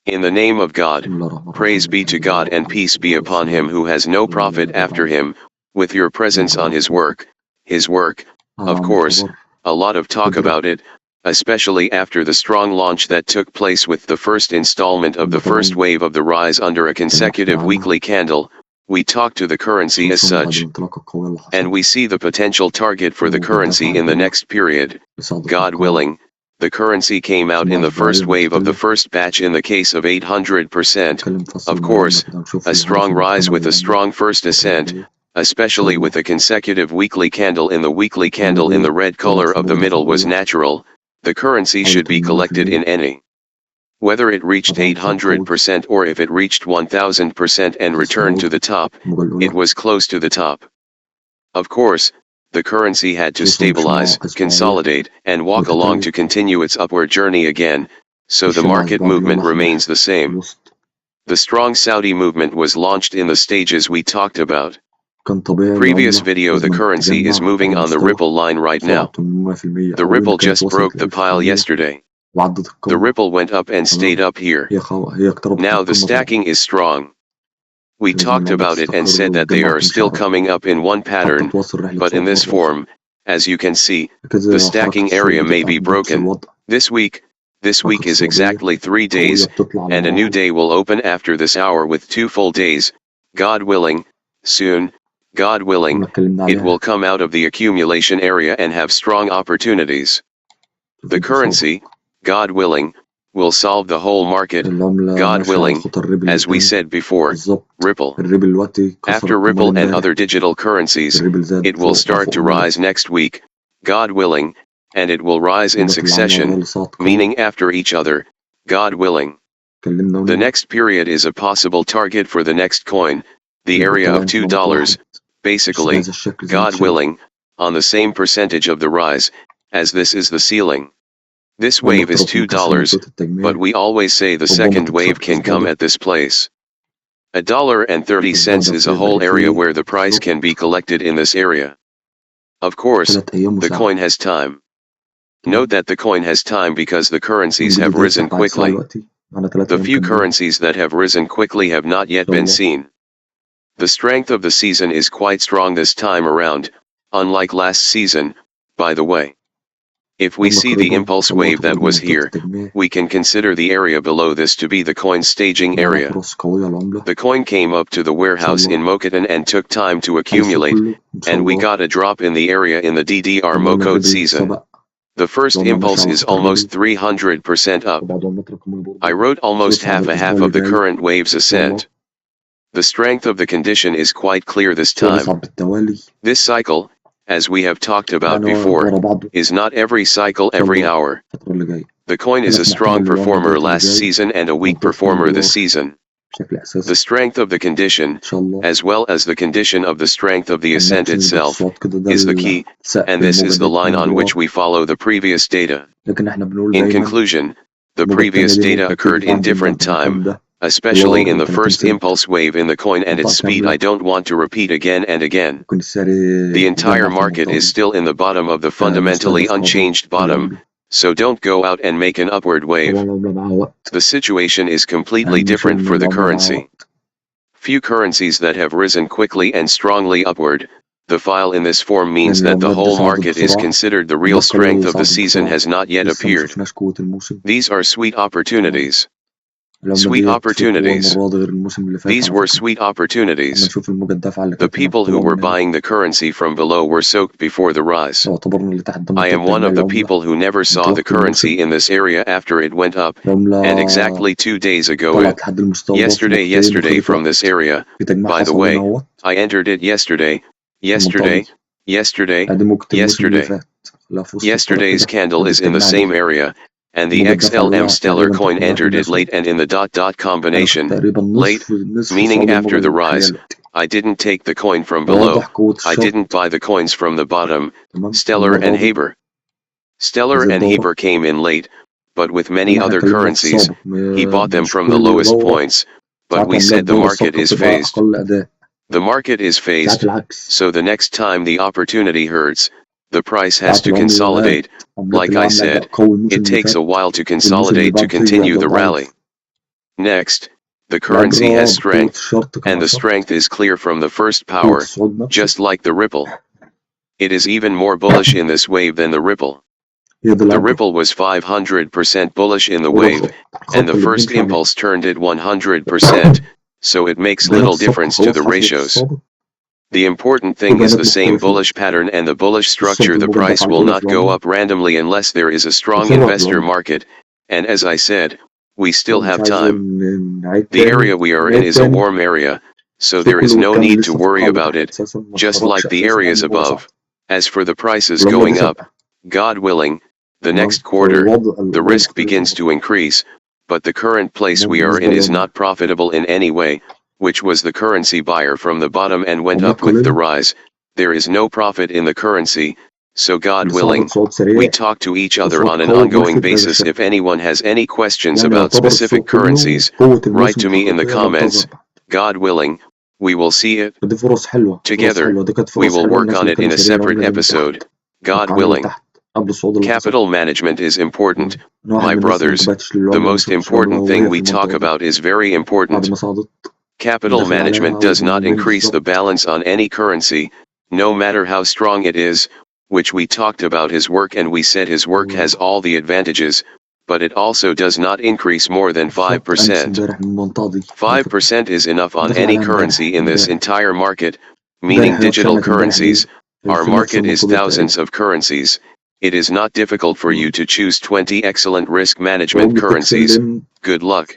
In the name of God, praise be to God and peace be upon him who has no prophet after him, with your presence on his work, of course, a lot of talk about it, especially after the strong launch that took place with the first installment of the first wave of the rise under a consecutive weekly candle. We talk to the currency as such, and we see the potential target for the currency in the next period, God willing. The currency came out in the first wave of the first batch in the case of 800%, of course, a strong rise with a strong first ascent, especially with a consecutive weekly candle in the red color of the middle was natural. The currency should be collected in any. Whether it reached 800% or if it reached 1000% and returned to the top, it was close to the top. Of course, the currency had to stabilize, consolidate, and walk along to continue its upward journey again, so the market movement remains the same. The strong Saudi movement was launched in the stages we talked about. Previous video. The currency is moving on the Ripple line right now. The Ripple just broke the pile yesterday. The Ripple went up and stayed up here. Now the stacking is strong. We talked about it and said that they are still coming up in one pattern, but in this form, as you can see, the stacking area may be broken. This week is exactly 3 days, and a new day will open after this hour with 2 full days, God willing. Soon, God willing, it will come out of the accumulation area and have strong opportunities. The currency, God willing, will solve the whole market, God willing, as we said before. Ripple. After Ripple and other digital currencies, it will start to rise next week, God willing, and it will rise in succession, meaning after each other, God willing. The next period is a possible target for the next coin, the area of $2, basically, God willing, on the same percentage of the rise, as this is the ceiling. This wave is $2, but we always say the second wave can come at this place. $1.30 is a whole area where the price can be collected in this area. Of course, the coin has time. Note that the coin has time because the currencies have risen quickly. The few currencies that have risen quickly have not yet been seen. The strength of the season is quite strong this time around, unlike last season, by the way. If we see the impulse wave that was here, we can consider the area below this to be the coin staging area. The coin came up to the warehouse in Mokotan and took time to accumulate, and we got a drop in the area in the DDR Mokode season. The first impulse is almost 300% up. I wrote almost half of the current wave's ascent. The strength of the condition is quite clear this time. This cycle, as we have talked about before, is not every cycle every hour. The coin is a strong performer last season and a weak performer this season. The strength of the condition, as well as the condition of the strength of the ascent itself, is the key, and this is the line on which we follow the previous data. In conclusion, the previous data occurred in different time, especially in the first impulse wave in the coin and its speed I don't want to repeat again and again. The entire market is still in the bottom of the fundamentally unchanged bottom, so don't go out and make an upward wave. The situation is completely different for the currency. Few currencies that have risen quickly and strongly upward. The file in this form means that the whole market is considered the real strength of the season has not yet appeared. These are sweet opportunities. Sweet opportunities. These were sweet opportunities. The people who were buying the currency from below were soaked before the rise. I am one of the people who never saw the currency in this area after it went up, and exactly 2 days ago yesterday from this area, by the way, I entered it yesterday. Yesterday's candle is in the same area, and the XLM stellar coin entered it late and in the ... combination, late, meaning after the rise. I didn't take the coin from below, I didn't buy the coins from the bottom, Stellar and HBAR. Stellar and HBAR came in late, but with many other currencies, he bought them from the lowest points, but we said the market is phased. The market is phased, so the next time the opportunity hurts, the price has to consolidate. Like I said, it takes a while to consolidate to continue the rally. Next, the currency has strength, and the strength is clear from the first power, just like the ripple. It is even more bullish in this wave than the ripple. The ripple was 500% bullish in the wave, and the first impulse turned it 100%, so it makes little difference to the ratios. The important thing is the same bullish pattern and the bullish structure. The price will not go up randomly unless there is a strong investor market, and as I said, we still have time. The area we are in is a warm area, so there is no need to worry about it, just like the areas above. As for the prices going up, God willing, the next quarter, the risk begins to increase, but the current place we are in is not profitable in any way, which was the currency buyer from the bottom and went up with the rise. There is no profit in the currency, so God willing, we talk to each other on an ongoing basis. If anyone has any questions about specific currencies, write to me in the comments. God willing, we will see it together. We will work on it in a separate episode. God willing. Capital management is important, my brothers. The most important thing we talk about is very important. Capital management does not increase the balance on any currency, no matter how strong it is, which we talked about his work and we said his work has all the advantages, but it also does not increase more than 5%. 5% is enough on any currency in this entire market, meaning digital currencies. Our market is thousands of currencies. It is not difficult for you to choose 20 excellent risk management currencies. Good luck.